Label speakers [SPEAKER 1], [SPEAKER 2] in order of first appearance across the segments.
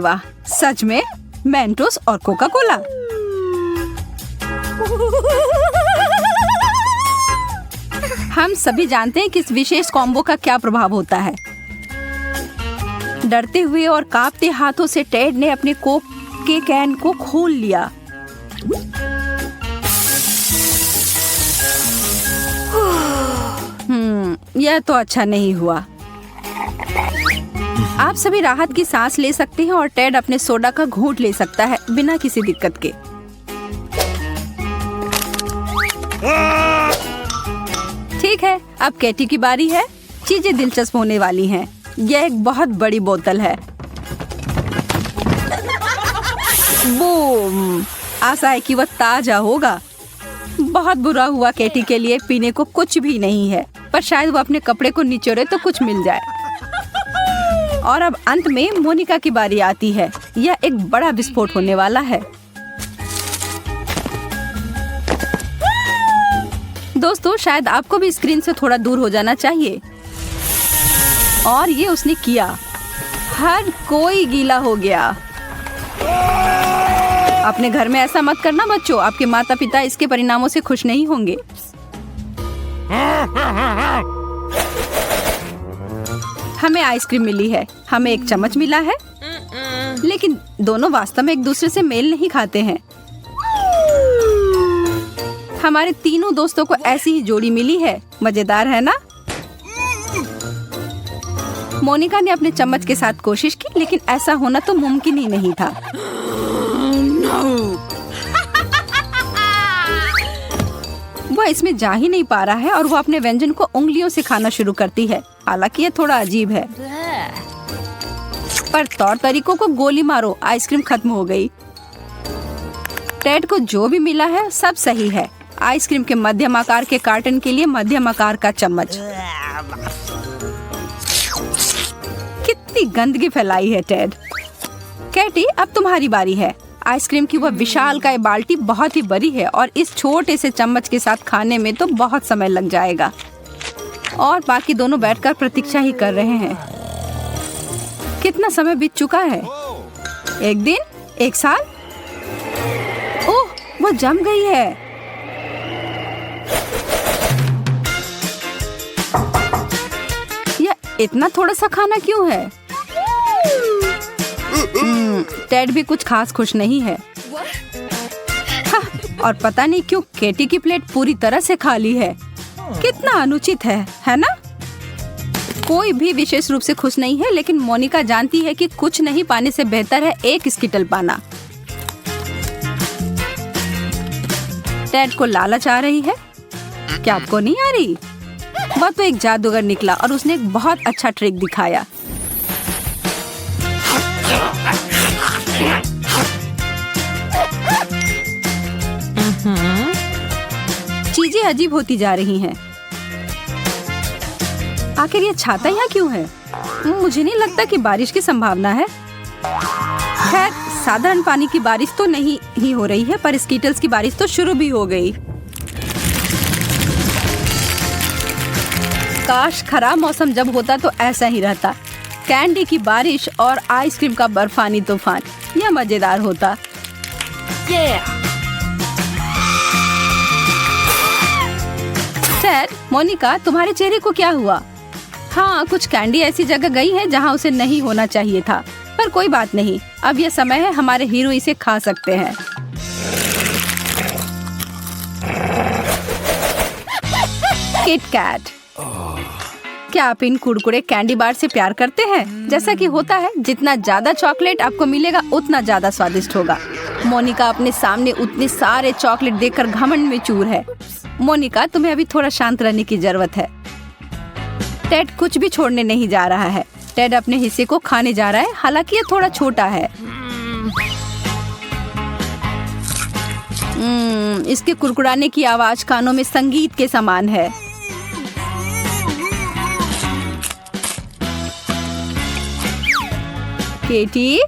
[SPEAKER 1] वाह, सच में मेंटोस और कोका कोला। हम सभी जानते हैं कि इस विशेष कॉम्बो का क्या प्रभाव होता है। डरते हुए और कांपते हाथों से टेड ने अपने कोक के कैन को खोल लिया। यह तो अच्छा नहीं हुआ। आप सभी राहत की सांस ले सकते हैं और टेड अपने सोडा का घूंट ले सकता है बिना किसी दिक्कत के। ठीक है, अब कैटी की बारी है। चीजें दिलचस्प होने वाली हैं। यह एक बहुत बड़ी बोतल है। बूम! आशा है कि वह ताजा होगा। बहुत बुरा हुआ कैटी के लिए पीने को कुछ भी नहीं है, पर शायद वो अपने कपड़े को निचोड़े तो कुछ मिल जाए। और अब अंत में मोनिका की बारी आती है। यह एक बड़ा विस्फोट होने वाला है। दोस्तों, शायद आपको भी स्क्रीन से थोड़ा दूर हो जाना चाहिए। और ये उसने किया। हर कोई गीला हो गया। अपने घर में ऐसा मत करना बच्चों, आपके माता पिता इसके परिणामों से खुश नहीं होंगे। हमें आइसक्रीम मिली है, हमें एक चम्मच मिला है, लेकिन दोनों वास्तव में एक दूसरे से मेल नहीं खाते हैं। हमारे तीनों दोस्तों को ऐसी ही जोड़ी मिली है। मजेदार है ना? मोनिका ने अपने चम्मच के साथ कोशिश की, लेकिन ऐसा होना तो मुमकिन ही नहीं था। वो इसमें जा ही नहीं पा रहा है और वो अपने व्यंजन को उंगलियों से खाना शुरू करती है। हालांकि ये थोड़ा अजीब है, पर तौर तरीकों को गोली मारो, आइसक्रीम खत्म हो गई। टेड को जो भी मिला है सब सही है। आइसक्रीम के मध्यम आकार के कार्टन के लिए मध्यम आकार का चम्मच। कितनी गंदगी फैलाई है टेड। कैटी, अब तुम्हारी बारी है। आइसक्रीम की वह विशालकाय बाल्टी बहुत ही बड़ी है और इस छोटे से चम्मच के साथ खाने में तो बहुत समय लग जाएगा। और बाकी दोनों बैठकर प्रतीक्षा ही कर रहे हैं। कितना समय बीत चुका है? एक दिन? एक साल? ओह, वो जम गई है। यह इतना थोड़ा सा खाना क्यों है? टेड भी कुछ खास खुश नहीं है। हाँ, और पता नहीं क्यों केटी की प्लेट पूरी तरह से खाली है। कितना अनुचित है ना? कोई भी विशेष रूप से खुश नहीं है, लेकिन मोनिका जानती है कि कुछ नहीं पाने से बेहतर है एक स्किटल पाना। टेड को लालच आ रही है। क्या आपको नहीं आ रही? वह तो एक जादूगर निकला और उसने एक बहुत अच्छा ट्रिक दिखाया। चीजें अजीब होती जा रही हैं। आखिर ये छाता यहाँ क्यों है? मुझे नहीं लगता कि बारिश की संभावना है। खैर, साधारण पानी की बारिश तो नहीं ही हो रही है, पर स्कीटल्स की बारिश तो शुरू भी हो गई। काश खराब मौसम जब होता तो ऐसा ही रहता। कैंडी की बारिश और आइसक्रीम का बर्फानी तूफान, यह मजेदार होता। सर, मोनिका, तुम्हारे चेहरे को क्या हुआ? हाँ, कुछ कैंडी ऐसी जगह गई है जहाँ उसे नहीं होना चाहिए था, पर कोई बात नहीं। अब यह समय है, हमारे हीरो इसे खा सकते हैं। KitKat. क्या आप इन कुरकुरे कैंडी बार से प्यार करते हैं? जैसा कि होता है, जितना ज्यादा चॉकलेट आपको मिलेगा उतना ज्यादा स्वादिष्ट होगा। मोनिका अपने सामने उतने सारे चॉकलेट देखकर घमंड में चूर है। मोनिका, तुम्हें अभी थोड़ा शांत रहने की जरूरत है। टेड कुछ भी छोड़ने नहीं जा रहा है। टेड अपने हिस्से को खाने जा रहा है, हालांकि ये थोड़ा छोटा है। इसके कुरकुराने की आवाज कानों में संगीत के समान है। केटी,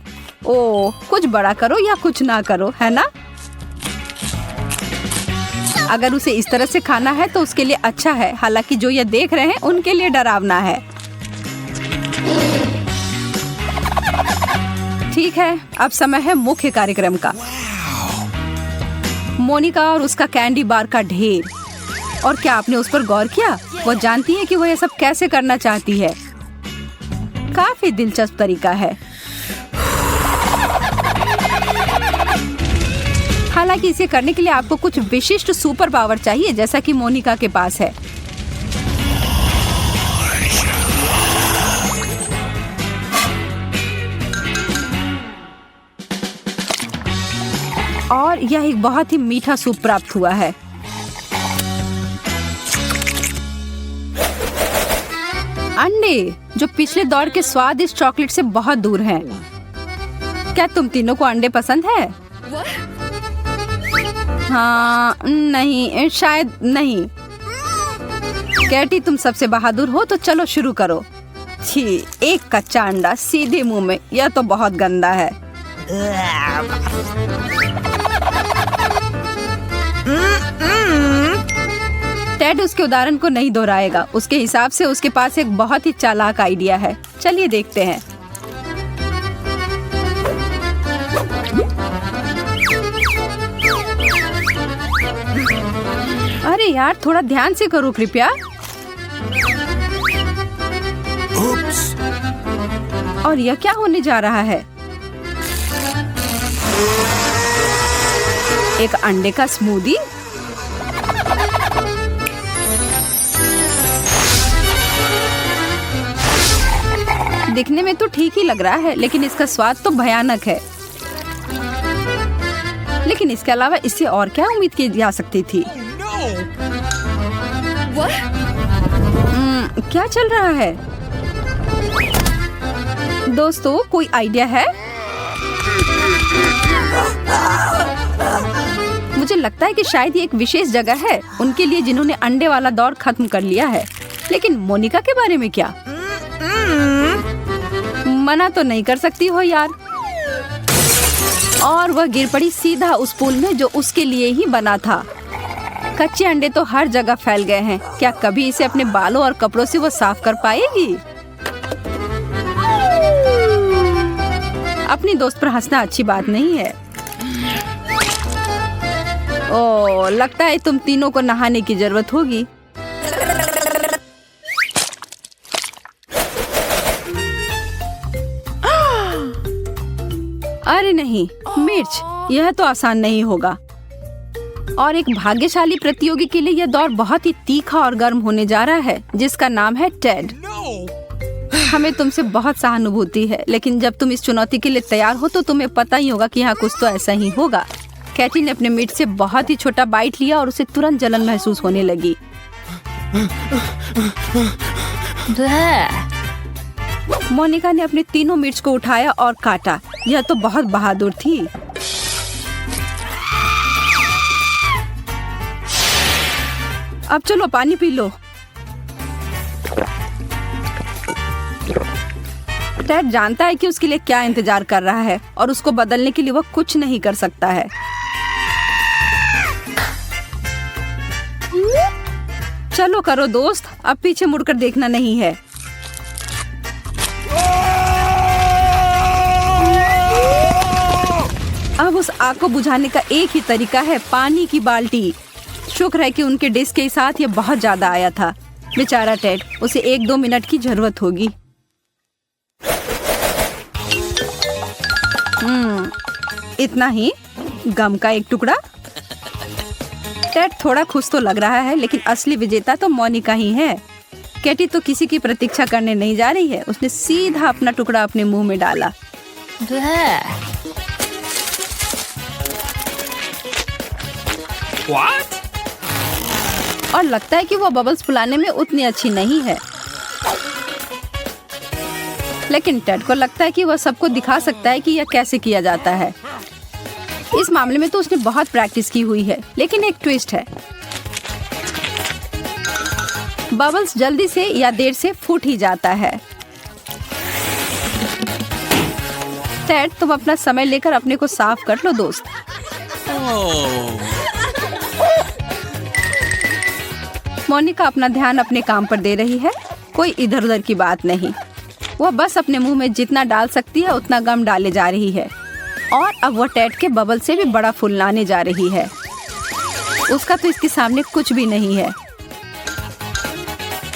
[SPEAKER 1] ओ, कुछ बड़ा करो या कुछ ना करो, है ना? अगर उसे इस तरह से खाना है तो उसके लिए अच्छा है, हालांकि जो ये देख रहे हैं उनके लिए डरावना है। ठीक है, अब समय है मुख्य कार्यक्रम का। मोनिका और उसका कैंडी बार का ढेर। और क्या आपने उस पर गौर किया? वो जानती है कि वो ये सब कैसे करना चाहती है। काफी दिलचस्प तरीका है। हालांकि इसे करने के लिए आपको कुछ विशिष्ट सुपर पावर चाहिए, जैसा कि मोनिका के पास है। और यह एक बहुत ही मीठा सूप प्राप्त हुआ है। अंडे जो पिछले दौर के स्वादिष्ट चॉकलेट से बहुत दूर हैं। क्या तुम तीनों को अंडे पसंद है? हाँ, नहीं, शायद नहीं। कैटी, तुम सबसे बहादुर हो, तो चलो शुरू करो। छी, एक कच्चा अंडा सीधे मुंह में, यह तो बहुत गंदा है। टेड उसके उदाहरण को नहीं दोहराएगा। उसके हिसाब से उसके पास एक बहुत ही चालाक आइडिया है। चलिए देखते हैं। अरे यार, थोड़ा ध्यान से करो कृपया। और यह क्या होने जा रहा है? एक अंडे का स्मूदी? दिखने में तो ठीक ही लग रहा है, लेकिन इसका स्वाद तो भयानक है। लेकिन इसके अलावा इससे और क्या उम्मीद की जा सकती थी? क्या चल रहा है? दोस्तों, कोई आइडिया है? मुझे लगता है कि शायद ये एक विशेष जगह है उनके लिए जिन्होंने अंडे वाला दौर खत्म कर लिया है। लेकिन मोनिका के बारे में क्या? मना तो नहीं कर सकती हो यार। और वह गिर पड़ी सीधा उस पूल में जो उसके लिए ही बना था। कच्चे अंडे तो हर जगह फैल गए हैं। क्या कभी इसे अपने बालों और कपड़ों से वो साफ कर पाएगी? अपनी दोस्त पर हंसना अच्छी बात नहीं है। ओह, लगता है तुम तीनों को नहाने की जरूरत होगी। अरे नहीं, मिर्च, यह तो आसान नहीं होगा। और एक भाग्यशाली प्रतियोगी के लिए यह दौर बहुत ही तीखा और गर्म होने जा रहा है, जिसका नाम है टेड। हमें तुमसे बहुत सहानुभूति है, लेकिन जब तुम इस चुनौती के लिए तैयार हो तो तुम्हें पता ही होगा कि यहाँ कुछ तो ऐसा ही होगा। कैटी ने अपने मीट से बहुत ही छोटा बाइट लिया और उसे तुरंत जलन महसूस होने लगी। मोनिका ने अपने तीनों मिर्च को उठाया और काटा। यह तो बहुत बहादुर थी। अब चलो पानी पी लो। टेड जानता है कि उसके लिए क्या इंतजार कर रहा है और उसको बदलने के लिए वह कुछ नहीं कर सकता है। चलो करो दोस्त, अब पीछे मुड़कर देखना नहीं है। अब उस आग को बुझाने का एक ही तरीका है, पानी की बाल्टी। शुक्र है कि उनके डिश के साथ ये बहुत ज्यादा आया था। बेचारा टेड, उसे 1-2 मिनट की जरूरत होगी। इतना ही? गम का एक टुकड़ा? टेड थोड़ा खुश तो लग रहा है, लेकिन असली विजेता तो मोनिका ही है। कैटी तो किसी की प्रतीक्षा करने नहीं जा रही है। उसने सीधा अपना टुकड़ा अपने मुंह में डाला।
[SPEAKER 2] What?
[SPEAKER 1] और लगता है कि वो बबल्स फुलाने में उतनी अच्छी नहीं है। लेकिन टेड को लगता है कि वह सबको दिखा सकता है कि यह कैसे किया जाता है। इस मामले में तो उसने बहुत प्रैक्टिस की हुई है, लेकिन एक ट्विस्ट है। बबल्स जल्दी से या देर से फूट ही जाता है। टेड, तुम अपना समय लेकर अपने को साफ कर लो दोस्त। मोनिका अपना ध्यान अपने काम पर दे रही है, कोई इधर उधर की बात नहीं। वह बस अपने मुंह में जितना डाल सकती है उतना गम डाले जा रही है और अब वो टेड के बबल से भी बड़ा फुलाने जा रही है। उसका तो इसके सामने कुछ भी नहीं है।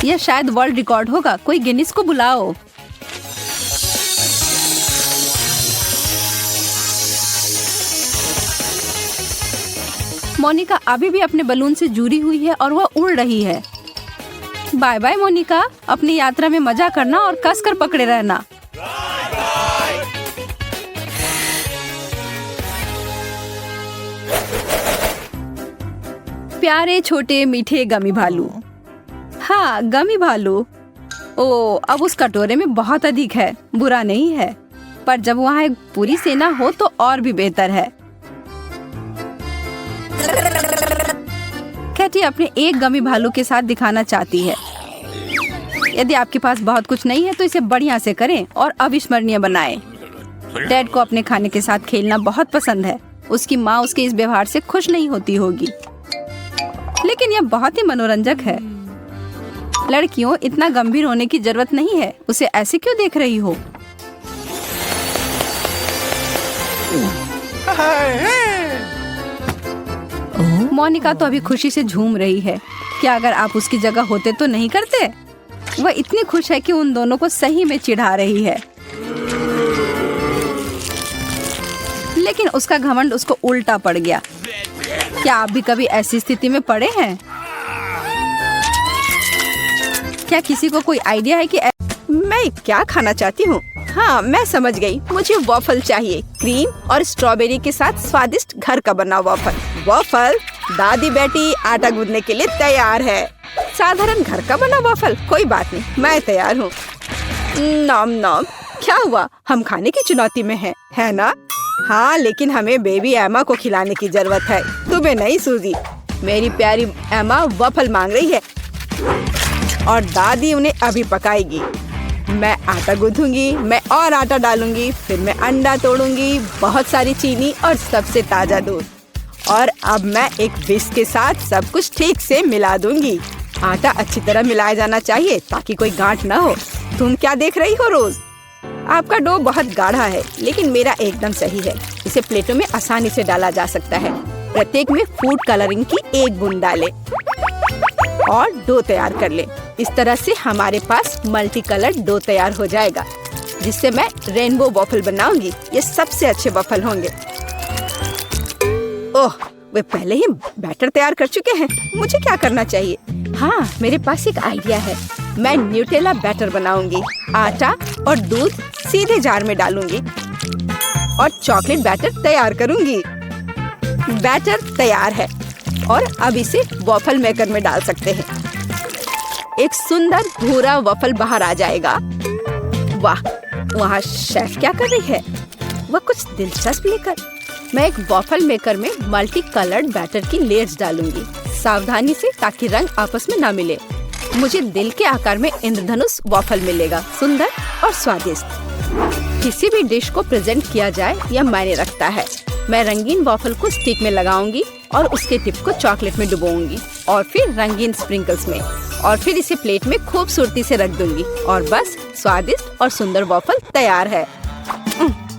[SPEAKER 1] यह शायद वर्ल्ड रिकॉर्ड होगा। कोई गिनीज को बुलाओ। मोनिका अभी भी अपने बलून से जुड़ी हुई है और वह उड़ रही है। बाय बाय मोनिका, अपनी यात्रा में मजा करना और कसकर पकड़े रहना। प्यारे छोटे मीठे गमी भालू। हाँ, गमी भालू। ओ, अब उस कटोरे में बहुत अधिक है। बुरा नहीं है, पर जब वहाँ एक पूरी सेना हो तो और भी बेहतर है। कैटी अपने एक गमी भालू के साथ दिखाना चाहती है। यदि आपके पास बहुत कुछ नहीं है तो इसे बढ़िया से करें और अविस्मरणीय बनाएं। टेड को अपने खाने के साथ खेलना बहुत पसंद है। उसकी माँ उसके इस व्यवहार से खुश नहीं होती होगी, लेकिन यह बहुत ही मनोरंजक है। लड़कियों, इतना गंभीर होने की जरूरत नहीं है। उसे ऐसे क्यों देख रही हो? मोनिका तो अभी खुशी से झूम रही है। क्या अगर आप उसकी जगह होते तो नहीं करते? वह इतनी खुश है कि उन दोनों को सही में चिढ़ा रही है, लेकिन उसका घमंड उसको उल्टा पड़ गया। क्या आप भी कभी ऐसी स्थिति में पड़े हैं? क्या किसी को कोई आइडिया है कि मैं क्या खाना चाहती हूँ? हाँ, मैं समझ गई। मुझे वॉफल चाहिए, क्रीम और स्ट्रॉबेरी के साथ स्वादिष्ट घर का बना वॉफल। वॉफल, दादी बेटी आटा गूंदने के लिए तैयार है। साधारण घर का बना वॉफल, कोई बात नहीं, मैं तैयार हूँ। नॉम नॉम। क्या हुआ? हम खाने की चुनौती में हैं, है ना? हाँ, लेकिन हमें बेबी एमा को खिलाने की जरूरत है। तुम्हें नहीं सूजी? मेरी प्यारी एमा वॉफल मांग रही है और दादी उन्हें अभी पकाएगी। मैं आटा गूंथूंगी, मैं और आटा डालूंगी, फिर मैं अंडा तोड़ूंगी, बहुत सारी चीनी और सबसे ताजा दूध, और अब मैं एक विस्क के साथ सब कुछ ठीक से मिला दूंगी। आटा अच्छी तरह मिलाया जाना चाहिए ताकि कोई गांठ न हो। तुम क्या देख रही हो रोज? आपका डो बहुत गाढ़ा है, लेकिन मेरा एकदम सही है। इसे प्लेटों में आसानी से डाला जा सकता है। प्रत्येक में फूड कलरिंग की एक बूंद डालें और डो तैयार कर लें। इस तरह से हमारे पास मल्टी कलर डो तैयार हो जाएगा, जिससे मैं रेनबो वॉफल बनाऊंगी। ये सबसे अच्छे वॉफल होंगे। ओह, वे पहले ही बैटर तैयार कर चुके हैं। मुझे क्या करना चाहिए? हाँ, मेरे पास एक आइडिया है। मैं न्यूटेला बैटर बनाऊंगी। आटा और दूध सीधे जार में डालूंगी और चॉकलेट बैटर तैयार करूंगी। बैटर तैयार है और अब इसे वॉफल मेकर में डाल सकते हैं। एक सुंदर भूरा वॉफल बाहर आ जाएगा। वाह, वहाँ शेफ क्या कर रही है? वह कुछ दिलचस्प लेकर। मैं एक वॉफल मेकर में मल्टी कलर्ड बैटर की लेयर्स डालूंगी, सावधानी से, ताकि रंग आपस में ना मिले। मुझे दिल के आकार में इंद्रधनुष वॉफल मिलेगा, सुंदर और स्वादिष्ट। किसी भी डिश को प्रेजेंट किया जाए यह मायने रखता है। मैं रंगीन वॉफल को स्टिक में लगाऊंगी और उसके टिप को चॉकलेट में डुबोऊंगी और फिर रंगीन स्प्रिंकल्स में, और फिर इसे प्लेट में खूबसूरती से रख दूंगी और बस स्वादिष्ट और सुंदर वॉफल तैयार है।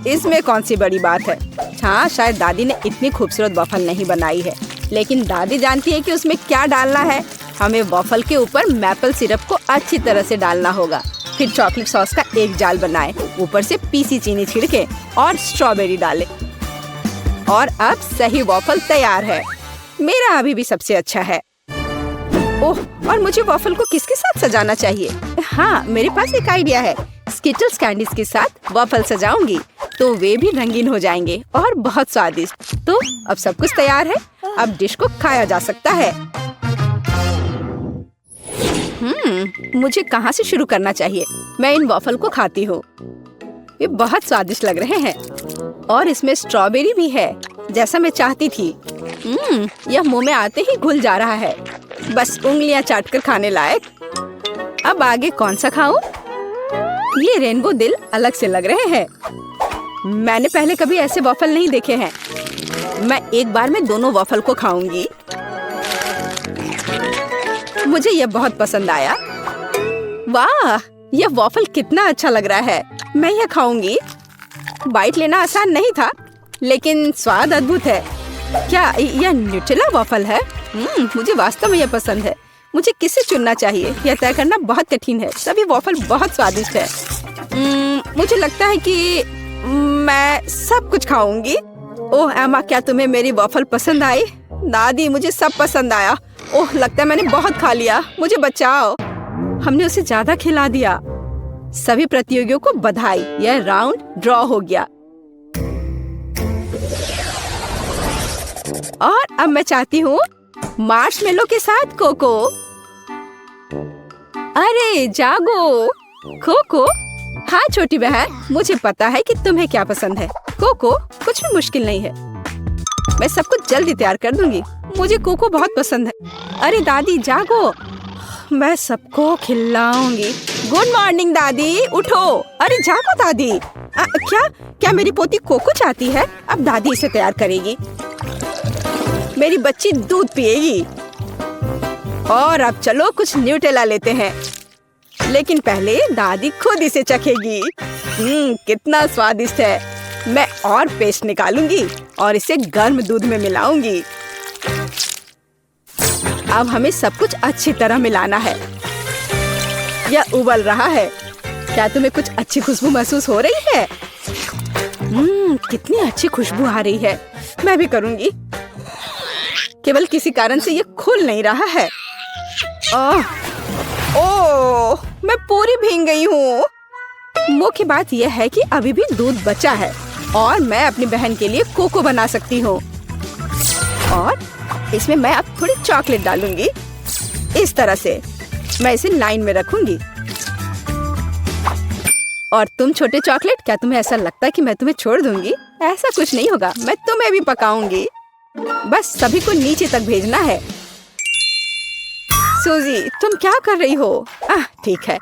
[SPEAKER 1] इसमें कौन सी बड़ी बात है? हाँ, शायद दादी ने इतनी खूबसूरत वॉफल नहीं बनाई है, लेकिन दादी जानती है कि उसमें क्या डालना है। हमें वॉफल के ऊपर मैपल सिरप को अच्छी तरह से डालना होगा, फिर चॉकलेट सॉस का एक जाल बनाएं, ऊपर से पीसी चीनी छिड़के और स्ट्रॉबेरी डालें, और अब सही वॉफल तैयार है। मेरा अभी भी सबसे अच्छा है। ओह, और मुझे वॉफल को किसके साथ सजाना चाहिए? हाँ, मेरे पास एक आइडिया है। स्किटल्स कैंडीज के साथ वॉफल सजाऊंगी तो वे भी रंगीन हो जाएंगे और बहुत स्वादिष्ट। तो अब सब कुछ तैयार है। अब डिश को खाया जा सकता है। मुझे कहाँ से शुरू करना चाहिए? मैं इन वॉफल को खाती हूँ। ये बहुत स्वादिष्ट लग रहे हैं और इसमें स्ट्रॉबेरी भी है, जैसा मैं चाहती थी। यह मुंह में आते ही घुल जा रहा है, बस उंगलियां चाटकर खाने लायक। अब आगे कौन सा खाऊं? ये रेनबो दिल अलग से लग रहे हैं। मैंने पहले कभी ऐसे वॉफल नहीं देखे हैं। मैं एक बार में दोनों वॉफल को खाऊंगी। मुझे यह बहुत पसंद आया। वाह, यह वॉफल कितना अच्छा लग रहा है। मैं यह खाऊंगी। बाइट लेना आसान नहीं था, लेकिन स्वाद अद्भुत है। क्या यह न्यूटेला वॉफल है? मुझे वास्तव में यह पसंद है। मुझे किसे चुनना चाहिए, यह तय करना बहुत कठिन है। सभी वॉफल बहुत स्वादिष्ट है। मुझे लगता है कि मैं सब कुछ खाऊंगी। ओह एमा, क्या तुम्हें मेरी वॉफल पसंद आई? दादी, मुझे सब पसंद आया। ओह, लगता है मैंने बहुत खा लिया। मुझे बचाओ। हमने उसे ज्यादा खिला दिया। सभी प्रतियोगियों को बधाई, यह राउंड ड्रॉ हो गया। और अब मैं चाहती हूँ मार्शमेलो के साथ कोको। अरे जागो कोको। हाँ छोटी बहन, मुझे पता है कि तुम्हें क्या पसंद है। कोको कुछ भी मुश्किल नहीं है। मैं सब कुछ जल्दी तैयार कर दूंगी। मुझे कोको बहुत पसंद है। अरे दादी जागो, मैं सबको खिलाऊंगी। गुड मॉर्निंग दादी, उठो। अरे जागो दादी। क्या मेरी पोती कोको चाहती है? अब दादी इसे तैयार करेगी। मेरी बच्ची दूध पिएगी। और अब चलो कुछ न्यूटेला लेते हैं, लेकिन पहले दादी खुद इसे चखेगी। कितना स्वादिष्ट है। मैं और पेस्ट निकालूंगी और इसे गर्म दूध में मिलाऊंगी। अब हमें सब कुछ अच्छी तरह मिलाना है। यह उबल रहा है। क्या तुम्हें कुछ अच्छी खुशबू महसूस हो रही है? कितनी अच्छी खुशबू आ रही है। मैं भी करूंगी। केवल किसी कारण से ये खुल नहीं रहा है। ओह, मैं पूरी भीग गई हूँ। मुख्य बात यह है कि अभी भी दूध बचा है और मैं अपनी बहन के लिए कोको बना सकती हूँ। और इसमें मैं अब थोड़ी चॉकलेट डालूंगी। इस तरह से मैं इसे लाइन में रखूंगी। और तुम छोटे चॉकलेट, क्या तुम्हें ऐसा लगता है कि मैं तुम्हें छोड़ दूंगी? ऐसा कुछ नहीं होगा। मैं तुम्हें भी पकाऊंगी। बस सभी को नीचे तक भेजना है। सूजी, तुम क्या कर रही हो? ठीक है,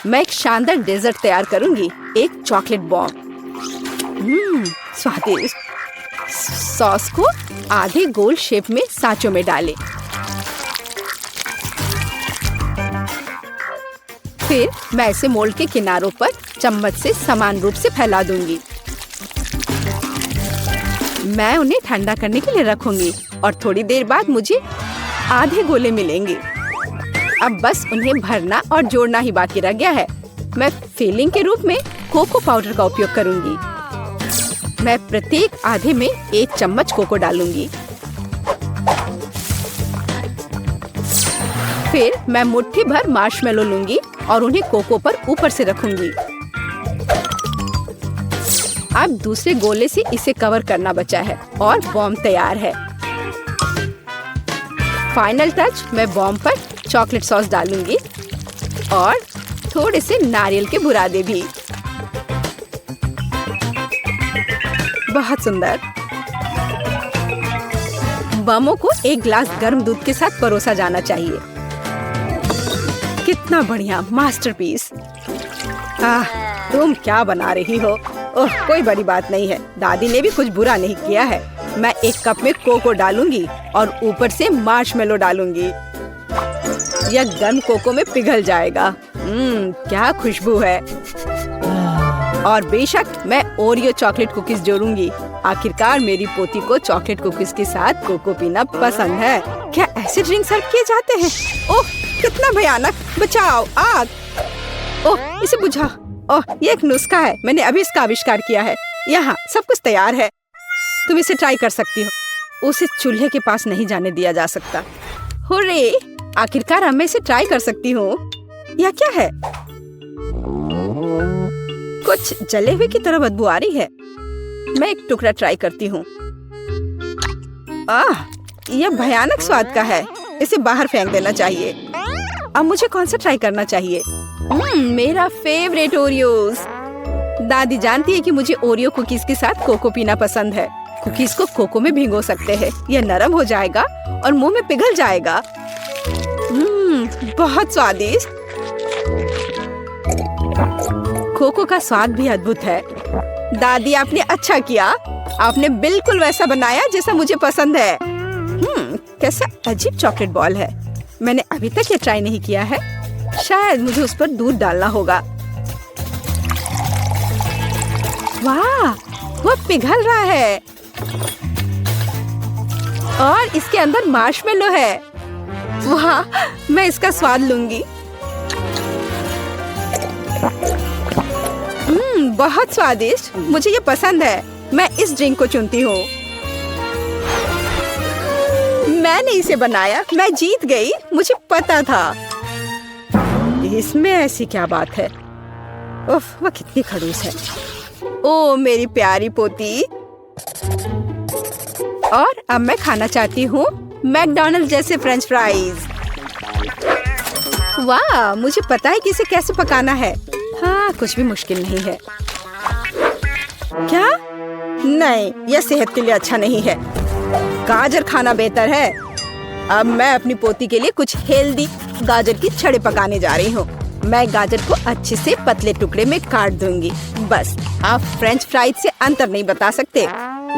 [SPEAKER 1] मैं एक शानदार डेजर्ट तैयार करूंगी। एक चॉकलेट बॉम्ब। स्वादिष्ट। सॉस को आधे गोल शेप में सांचों में डालें। फिर मैं इसे मोल्ड के किनारों पर चम्मच से समान रूप से फैला दूंगी। मैं उन्हें ठंडा करने के लिए रखूंगी और थोड़ी देर बाद मुझे आधे गोले मिलेंगे। अब बस उन्हें भरना और जोड़ना ही बाकी रह गया है। मैं फिलिंग के रूप में कोको पाउडर का उपयोग करूंगी। मैं प्रत्येक आधे में 1 चम्मच कोको डालूंगी। फिर मैं मुट्ठी भर मार्शमेलो लूंगी और उन्हें कोको पर ऊपर से रखूंगी। अब दूसरे गोले से इसे कवर करना बचा है और बॉम्ब तैयार है। फाइनल टच, मैं बॉम्ब पर चॉकलेट सॉस डालूंगी और थोड़े से नारियल के बुरादे भी। बहुत सुंदर। बमों को एक गिलास गर्म दूध के साथ परोसा जाना चाहिए। कितना बढ़िया मास्टरपीस। तुम क्या बना रही हो? ओह, कोई बड़ी बात नहीं है। दादी ने भी कुछ बुरा नहीं किया है। मैं 1 कप में कोको डालूंगी और ऊपर से मार्शमेलो डालूंगी। यह गर्म कोको में पिघल जाएगा। क्या खुशबू है। और बेशक मैं ओरियो चॉकलेट कुकीज जोड़ूंगी। आखिरकार मेरी पोती को चॉकलेट कुकीज के साथ कोको पीना पसंद है। क्या ऐसे ड्रिंक सर्व किए जाते हैं? ओह, कितना भयानक। बचाओ, आग। ओह, इसे बुझा। ओह, ये एक नुस्खा है। मैंने अभी इसका आविष्कार किया है। यहाँ सब कुछ तैयार है। तुम इसे ट्राई कर सकती हो। उसे चूल्हे के पास नहीं जाने दिया जा सकता। हुर्रे! आखिरकार अब मैं इसे ट्राई कर सकती हूँ। यह क्या है? कुछ जले हुए की तरह बदबू आ रही है। मैं एक टुकड़ा ट्राई करती हूँ। यह भयानक स्वाद का है। इसे बाहर फेंक देना चाहिए। अब मुझे कौन सा ट्राई करना चाहिए? मेरा फेवरेट ओरियोस। दादी जानती है कि मुझे ओरियो कुकीज के साथ कोको पीना पसंद है। कुकीज को कोको में भिगो सकते हैं। यह नरम हो जाएगा और मुंह में पिघल जाएगा। बहुत स्वादिष्ट। कोको का स्वाद भी अद्भुत है। दादी, आपने अच्छा किया। आपने बिल्कुल वैसा बनाया जैसा मुझे पसंद है। कैसा अजीब चॉकलेट बॉल है। मैंने अभी तक ये ट्राई नहीं किया है। शायद मुझे उस पर दूध डालना होगा। वाह, वो पिघल रहा है और इसके अंदर मार्शमेलो है। वाह, मैं इसका स्वाद लूंगी। बहुत स्वादिष्ट, मुझे ये पसंद है। मैं इस ड्रिंक को चुनती हूँ। मैंने इसे बनाया, मैं जीत गई, मुझे पता था। इसमें ऐसी क्या बात है? उफ, वह कितनी खड़ूस है। ओ मेरी प्यारी पोती। और अब मैं खाना चाहती हूँ मैकडॉनल्ड्स जैसे फ्रेंच फ्राइज। वाह, मुझे पता है कि इसे कैसे पकाना है। हाँ, कुछ भी मुश्किल नहीं है। क्या? नहीं, यह सेहत के लिए अच्छा नहीं है। गाजर खाना बेहतर है। अब मैं अपनी पोती के लिए कुछ हेल्दी गाजर की छड़े पकाने जा रही हूँ। मैं गाजर को अच्छे से पतले टुकड़े में काट दूंगी। बस, आप फ्रेंच फ्राइज से अंतर नहीं बता सकते,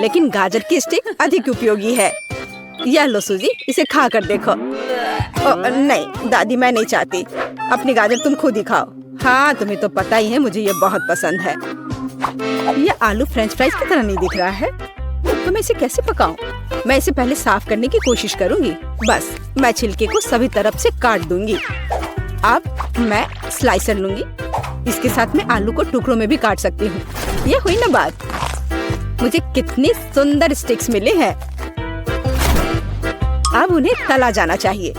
[SPEAKER 1] लेकिन गाजर की स्टिक अधिक उपयोगी है। यह लो सूजी, इसे खा कर देखो। नहीं दादी, मैं नहीं चाहती। अपनी गाजर तुम खुद ही खाओ। हाँ, तुम्हें तो पता ही है मुझे ये बहुत पसंद है। ये आलू फ्रेंच फ्राइज की तरह नहीं दिख रहा है, तो मैं इसे कैसे पकाऊं? मैं इसे पहले साफ करने की कोशिश करूंगी। बस, मैं छिलके को सभी तरफ से काट दूंगी। अब मैं स्लाइसर लूंगी। इसके साथ मैं आलू को टुकड़ों में भी काट सकती हूँ। ये हुई ना बात। मुझे कितनी सुंदर स्टिक्स मिले हैं। अब उन्हें तला जाना चाहिए।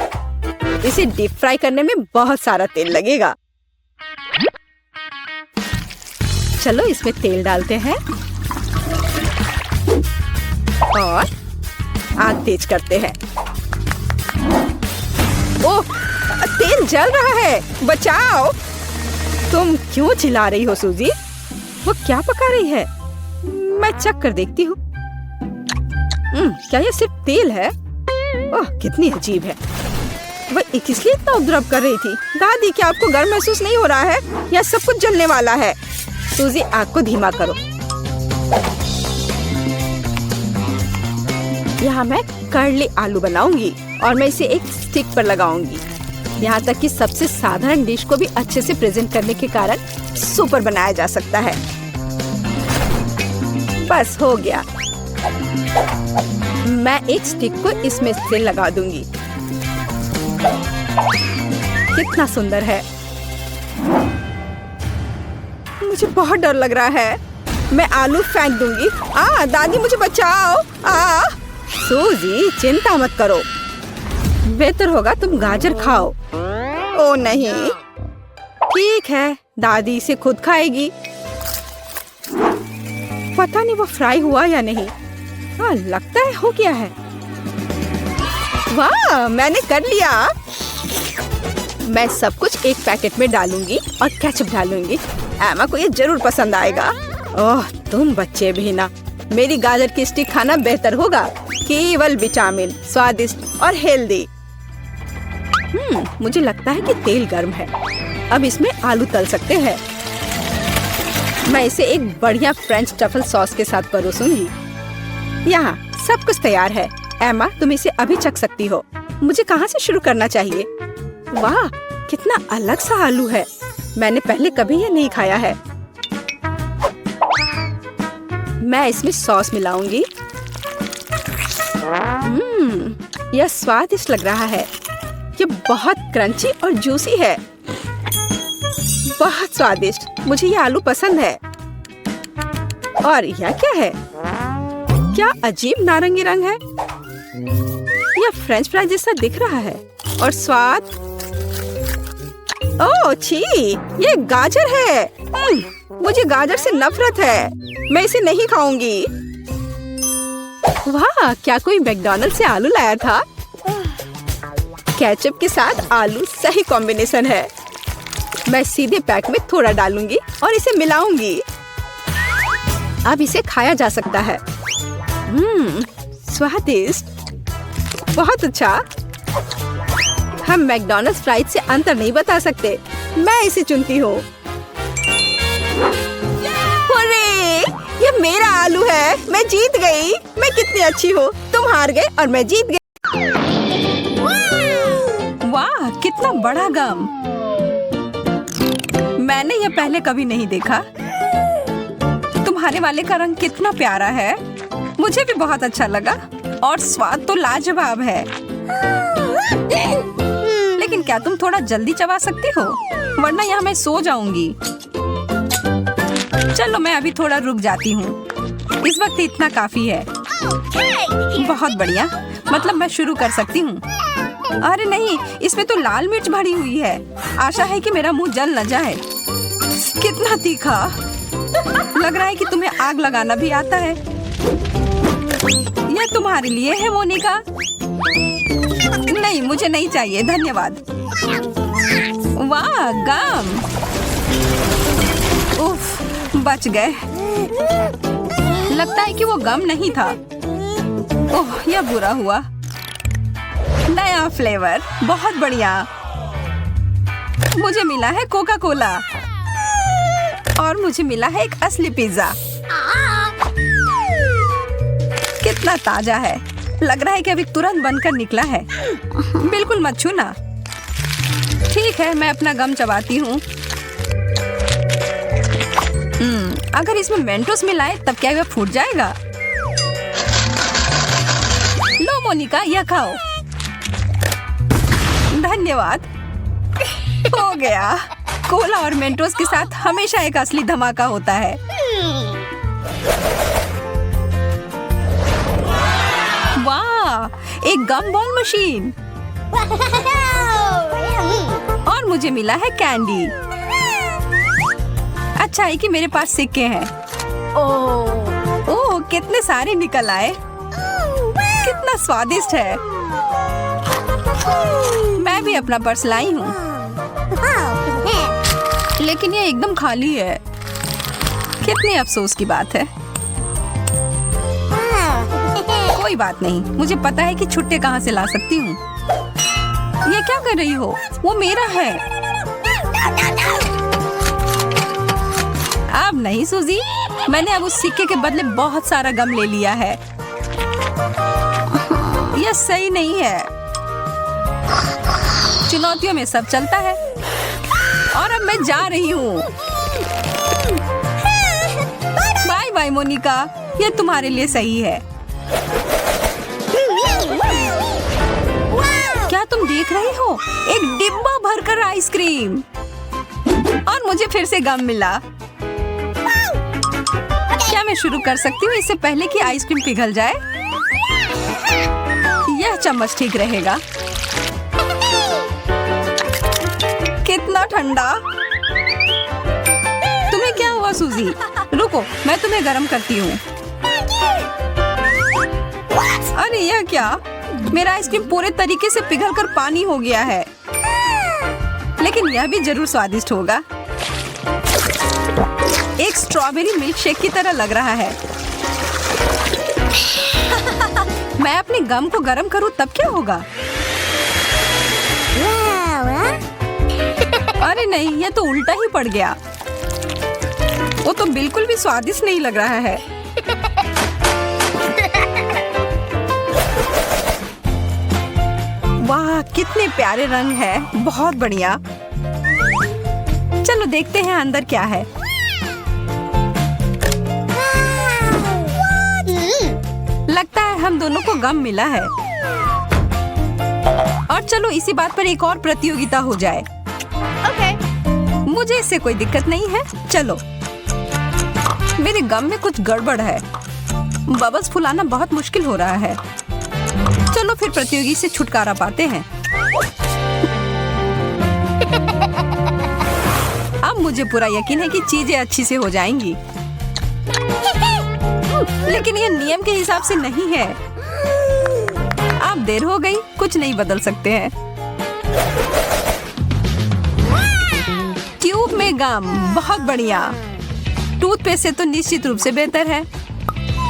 [SPEAKER 1] इसे डीप फ्राई करने में बहुत सारा तेल लगेगा। चलो इसमें तेल डालते हैं और आग तेज करते हैं। ओह, तेल जल रहा है, बचाओ। तुम क्यों चिल्ला रही हो सूजी? वो क्या पका रही है? मैं चख कर देखती हूँ। क्या ये सिर्फ तेल है? ओह, कितनी अजीब है। वह किसलिए इतना उपद्रव कर रही थी? दादी, क्या आपको गर्म महसूस नहीं हो रहा है? या सब कुछ जलने वाला है? सूजी, आग को धीमा करो। यहाँ मैं कर्ली आलू बनाऊंगी और मैं इसे एक स्टिक पर लगाऊंगी। यहाँ तक कि सबसे साधारण डिश को भी अच्छे से प्रेजेंट करने के कारण सुपर बनाया जा सकता है। बस हो गया। मैं एक स्टिक को इसमें से लगा दूंगी। कितना सुंदर है। मुझे बहुत डर लग रहा है। मैं आलू फेंक दूंगी। दादी, मुझे बचाओ। सूजी, चिंता मत करो। बेहतर होगा तुम गाजर खाओ। ओ नहीं, ठीक है, दादी इसे खुद खाएगी। पता नहीं वो फ्राई हुआ या नहीं। लगता है हो गया है। वाह, मैंने कर लिया। मैं सब कुछ एक पैकेट में डालूंगी और केचप डालूंगी। एमा को ये जरूर पसंद आएगा। ओह, तुम बच्चे भी ना। मेरी गाजर की स्टिक खाना बेहतर होगा। केवल विटामिन, स्वादिष्ट और हेल्दी। मुझे लगता है कि तेल गर्म है। अब इसमें आलू तल सकते हैं। मैं इसे एक बढ़िया फ्रेंच ट्रफल सॉस के साथ परोसूंगी। यहाँ सब कुछ तैयार है। एमा, तुम इसे अभी चख सकती हो। मुझे कहाँ से शुरू करना चाहिए? वाह, कितना अलग सा आलू है। मैंने पहले कभी ये नहीं खाया है। मैं इसमें सॉस मिलाऊंगी। यह स्वादिष्ट लग रहा है। ये बहुत क्रंची और जूसी है। बहुत स्वादिष्ट। मुझे ये आलू पसंद है। और यह क्या है? क्या अजीब नारंगी रंग है। यह फ्रेंच फ्राई जैसा दिख रहा है। और स्वाद, ओह छी, ये गाजर है। मुझे गाजर से नफरत है। मैं इसे नहीं खाऊंगी। वाह, क्या कोई मैकडॉनल्ड से आलू लाया था? केचप के साथ आलू सही कॉम्बिनेशन है। मैं सीधे पैक में थोड़ा डालूंगी और इसे मिलाऊंगी। अब इसे खाया जा सकता है। स्वादिष्ट, बहुत अच्छा। हम मैकडॉनल्ड्स फ्राइज से अंतर नहीं बता सकते। मैं इसे चुनती हूँ। ये मेरा आलू है। मैं जीत गई। मैं कितनी अच्छी हूँ। तुम हार गए और मैं जीत गई। वाह, कितना बड़ा गम। मैंने ये पहले कभी नहीं देखा। तुम्हारे वाले का रंग कितना प्यारा है, मुझे भी बहुत अच्छा लगा और स्वाद तो लाजवाब है। लेकिन क्या तुम थोड़ा जल्दी चबा सकती हो, वरना यहाँ मैं सो जाऊंगी। चलो मैं अभी थोड़ा रुक जाती हूँ, इस वक्त इतना काफी है। बहुत बढ़िया, मतलब मैं शुरू कर सकती हूँ। अरे नहीं, इसमें तो लाल मिर्च भरी हुई है। आशा है कि मेरा मुंह जल न जाए। कितना तीखा, लग रहा है कि तुम्हें आग लगाना भी आता है। यह तुम्हारे लिए है मोनिका। नहीं, मुझे नहीं चाहिए, धन्यवाद। वाह, गम। उफ, बच गए। लगता है कि वो गम नहीं था। ओह, यह बुरा हुआ। नया फ्लेवर, बहुत बढ़िया। मुझे मिला है कोका कोला और मुझे मिला है एक असली पिज्जा। कितना ताजा है, लग रहा है कि अभी तुरंत बनकर निकला है। बिल्कुल मत छूना। ठीक है, मैं अपना गम चबाती हूँ। अगर इसमें मेंटोस मिलाए तब क्या वह फूट जाएगा? लो मोनिका, यह खाओ। धन्यवाद। हो गया। कोला और मेंटोस के साथ हमेशा एक असली धमाका होता है। वाह, एक गम बॉल मशीन। और मुझे मिला है कैंडी। अच्छा है कि मेरे पास सिक्के हैं। ओह, कितने सारे निकल आए। कितना स्वादिष्ट है। मैं भी अपना पर्स लाई हूँ, लेकिन ये एकदम खाली है। कितने अफसोस की बात है। कोई बात नहीं, मुझे पता है कि छुट्टे कहाँ से ला सकती हूँ। ये क्या कर रही हो? वो मेरा है। अब नहीं सूजी, मैंने अब उस सिक्के के बदले बहुत सारा गम ले लिया है। यह सही नहीं है। चुनौतियों में सब चलता है। और अब मैं जा रही हूँ। बाय बाय मोनिका, यह तुम्हारे लिए सही है। क्या तुम देख रही हो? एक डिब्बा भरकर आइसक्रीम। और मुझे फिर से गम मिला। क्या मैं शुरू कर सकती हूँ इससे पहले कि आइसक्रीम पिघल जाए? यह चम्मच ठीक रहेगा। कितना ठंडा। तुम्हें क्या हुआ सूजी? रुको, मैं तुम्हें गर्म करती हूँ। अरे यह क्या? मेरा आइसक्रीम पूरे तरीके से पिघलकर पानी हो गया है। लेकिन यह भी जरूर स्वादिष्ट होगा। एक स्ट्रॉबेरी मिल्क शेक की तरह लग रहा है। मैं अपने गम को गर्म करूं तब क्या होगा? अरे नहीं, यह तो उल्टा ही पड़ गया। वो तो बिल्कुल भी स्वादिष्ट नहीं लग रहा है। वाह, कितने प्यारे रंग है। बहुत बढ़िया। चलो देखते हैं अंदर क्या है। लगता है हम दोनों को गम मिला है। और चलो इसी बात पर एक और प्रतियोगिता हो जाए। मुझे इससे कोई दिक्कत नहीं है। चलो, मेरे गम में कुछ गड़बड़ है। बबल्स फुलाना बहुत मुश्किल हो रहा है। चलो फिर प्रतियोगी से छुटकारा पाते हैं। अब मुझे पूरा यकीन है कि चीजें अच्छी से हो जाएंगी। लेकिन ये नियम के हिसाब से नहीं है। अब देर हो गई, कुछ नहीं बदल सकते हैं। ट्यूब में गम, बहुत बढ़िया। टूथपेस्ट से तो निश्चित रूप से बेहतर है।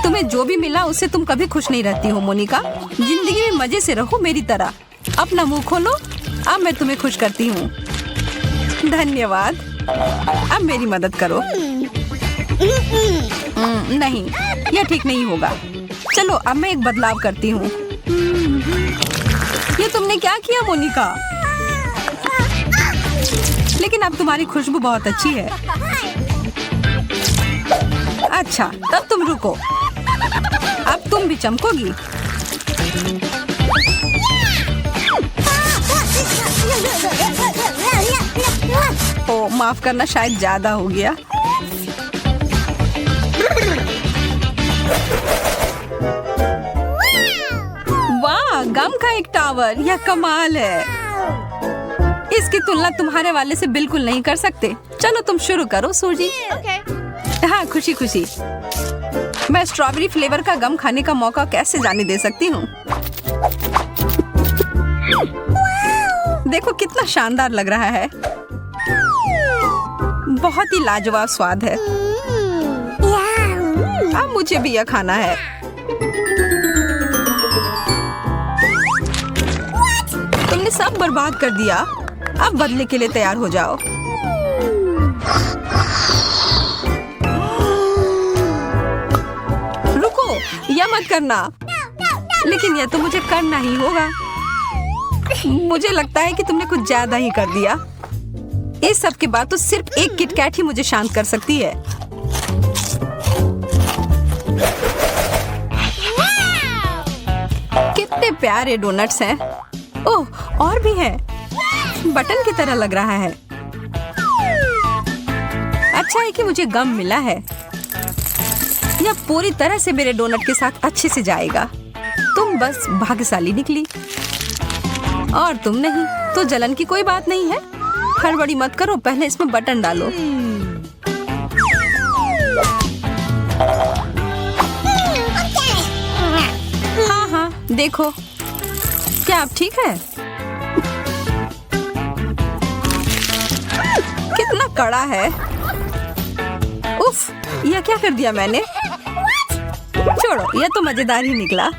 [SPEAKER 1] तुम्हें जो भी मिला उससे तुम कभी खुश नहीं रहती हो मोनिका। जिंदगी में मजे से रहो मेरी तरह। अपना मुंह खोलो, अब मैं तुम्हें खुश करती हूँ। धन्यवाद। अब मेरी मदद करो। नहीं, यह ठीक नहीं होगा। चलो अब मैं एक बदलाव करती हूँ। ये तुमने क्या किया मोनिका? लेकिन अब तुम्हारी खुशबू बहुत अच्छी है। अच्छा, तब तुम रुको। अब तुम भी चमकोगी। ओ, माफ करना, शायद ज्यादा हो गया। वाह, गम का एक टावर, यह कमाल है। इसकी तुलना तुम्हारे वाले से बिल्कुल नहीं कर सकते। चलो तुम शुरू करो सूजी। हाँ, खुशी खुशी। मैं स्ट्रॉबेरी फ्लेवर का गम खाने का मौका कैसे जाने दे सकती हूँ। देखो कितना शानदार लग रहा है। बहुत ही लाजवाब स्वाद है। अब मुझे भी यह खाना है। तुमने सब बर्बाद कर दिया। अब बदले के लिए तैयार हो जाओ। रुको, यह मत करना। लेकिन यह तो मुझे करना ही होगा। मुझे लगता है कि तुमने कुछ ज्यादा ही कर दिया। इस सब के बाद तो सिर्फ एक किटकैट ही मुझे शांत कर सकती है। कितने प्यारे डोनट्स हैं। ओह, और भी है। बटन की तरह लग रहा है। अच्छा है कि मुझे गम मिला है। यह पूरी तरह से मेरे डोनट के साथ अच्छे से जाएगा। तुम बस भाग्यशाली निकली और तुम नहीं, तो जलन की कोई बात नहीं है। हड़बड़ी मत करो, पहले इसमें बटन डालो। हाँ हाँ, देखो क्या अब ठीक है? कितना कड़ा है। उफ, यह क्या कर दिया मैंने? छोड़ो, यह तो मजेदार ही निकला।